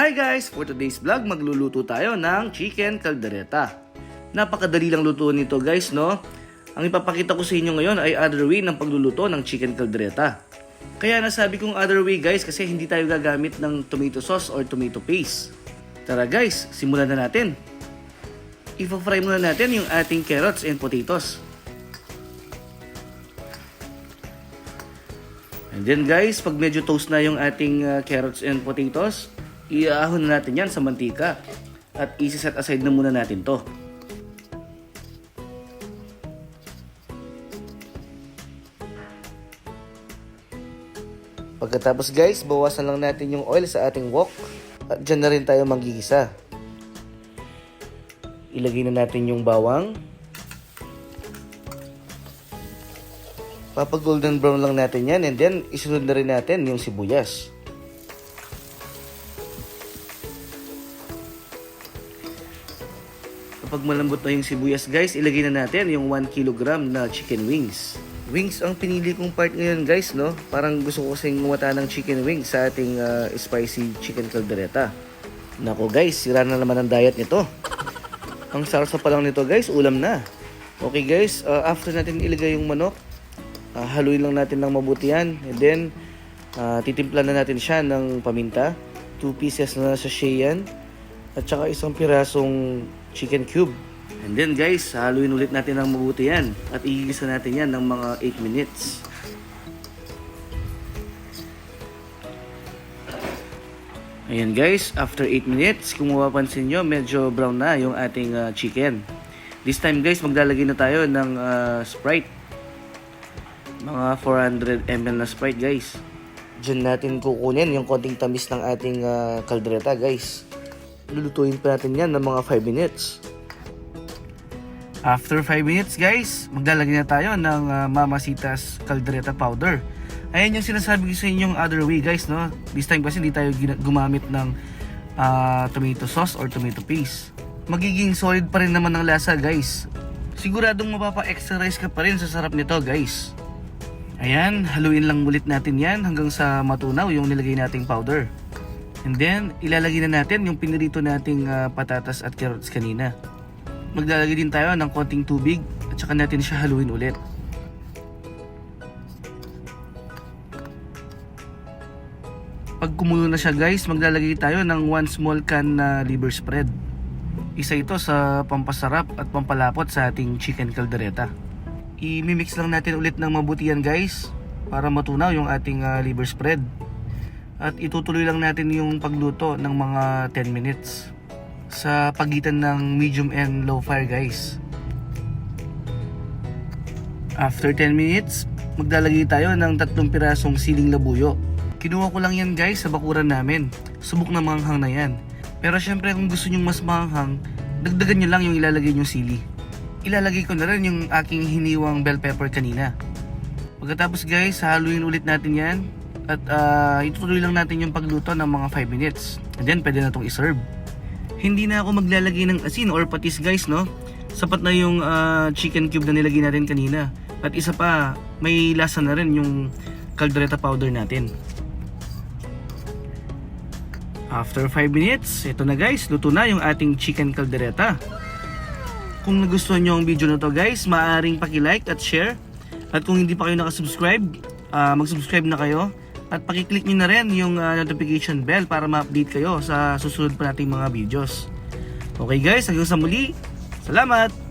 Hi guys! For today's vlog, magluluto tayo ng chicken caldereta. Napakadali lang lutuin nito guys, no? Ang ipapakita ko sa inyo ngayon ay other way ng pagluluto ng chicken caldereta. Kaya nasabi kong other way guys kasi hindi tayo gagamit ng tomato sauce or tomato paste. Tara guys, simulan na natin. Ipa-fry muna natin yung ating carrots and potatoes. And then guys, pag medyo toast na yung ating carrots and potatoes, iaahon na natin yan sa mantika at isi-set aside na muna natin to. Pagkatapos guys, bawasan lang natin yung oil sa ating wok at dyan na rin tayo manggigisa. Ilagay na natin yung bawang. Papag golden brown lang natin yan and then isunod na rin natin yung sibuyas. Kapag malambot na yung sibuyas guys, ilagay na natin yung 1 kg na chicken wings. Wings ang pinili kong part ngayon guys, no? Parang gusto ko kasing ngumata ng chicken wings sa ating spicy chicken caldereta. Nako guys, sira na naman ang diet nito. Ang sarsa pa lang nito guys, ulam na. Okay guys, after natin ilagay yung manok, haluin lang natin ng mabuti yan. And then, titimpla na natin siya ng paminta. 2 pieces na sachet yan. At saka isang pirasong chicken cube. And then guys, haluin ulit natin ng mabuti yan. At igigisa natin yan ng mga 8 minutes. Ayan guys, after 8 minutes, kung mapapansin nyo, medyo brown na yung ating chicken. This time guys, maglalagay na tayo ng Sprite. Mga 400 ml na Sprite guys. Diyan natin kukunin yung konting tamis ng ating caldereta guys. Lulutuin pa natin yan ng mga 5 minutes. After 5 minutes guys, maglalagay na tayo ng Mamacita's caldereta powder. Ayan yung sinasabi ko sa inyong other way guys, no? This time kasi hindi tayo gumamit ng tomato sauce or tomato paste. Magiging solid pa rin naman ang lasa guys. Siguradong mapapa-extra rice ka pa rin sa sarap nito guys. Ayan, haluin lang ulit natin yan hanggang sa matunaw yung nilagay nating powder. And then, ilalagay na natin yung pinirito nating patatas at carrots kanina. Maglalagay din tayo ng konting tubig at saka natin siya haluin ulit. Pag kumulo na siya guys, maglalagay tayo ng 1 small can na liver spread. Isa ito sa pampasarap at pampalapot sa ating chicken caldereta. I-mix lang natin ulit ng mabuti yan guys para matunaw yung ating liver spread. At itutuloy lang natin yung pagluto ng mga 10 minutes sa pagitan ng medium and low fire guys. After 10 minutes, maglalagay tayo ng 3 pirasong siling labuyo. Kinuha ko lang yan guys sa bakuran namin. Subok na manghang na yan. Pero syempre kung gusto nyo mas manghang, dagdagan nyo lang yung ilalagay nyong sili. Ilalagay ko na rin yung aking hiniwang bell pepper kanina. Pagkatapos guys, haluin ulit natin yan. At itutuloy lang natin yung pagluto ng mga 5 minutes. And then pwede na itong iserve. Hindi na ako maglalagay ng asin or patis guys, no? Sapat na yung chicken cube na nilagay natin kanina. At isa pa, may lasa na rin yung caldereta powder natin. After 5 minutes, ito na guys, luto na yung ating chicken caldereta. Kung nagustuhan nyo ang video na to guys, maaaring paki-like at share. At kung hindi pa kayo nakasubscribe, mag-subscribe na kayo. At pakiclick nyo na rin yung notification bell para ma-update kayo sa susunod pa nating mga videos. Okay guys, hanggang sa muli. Salamat!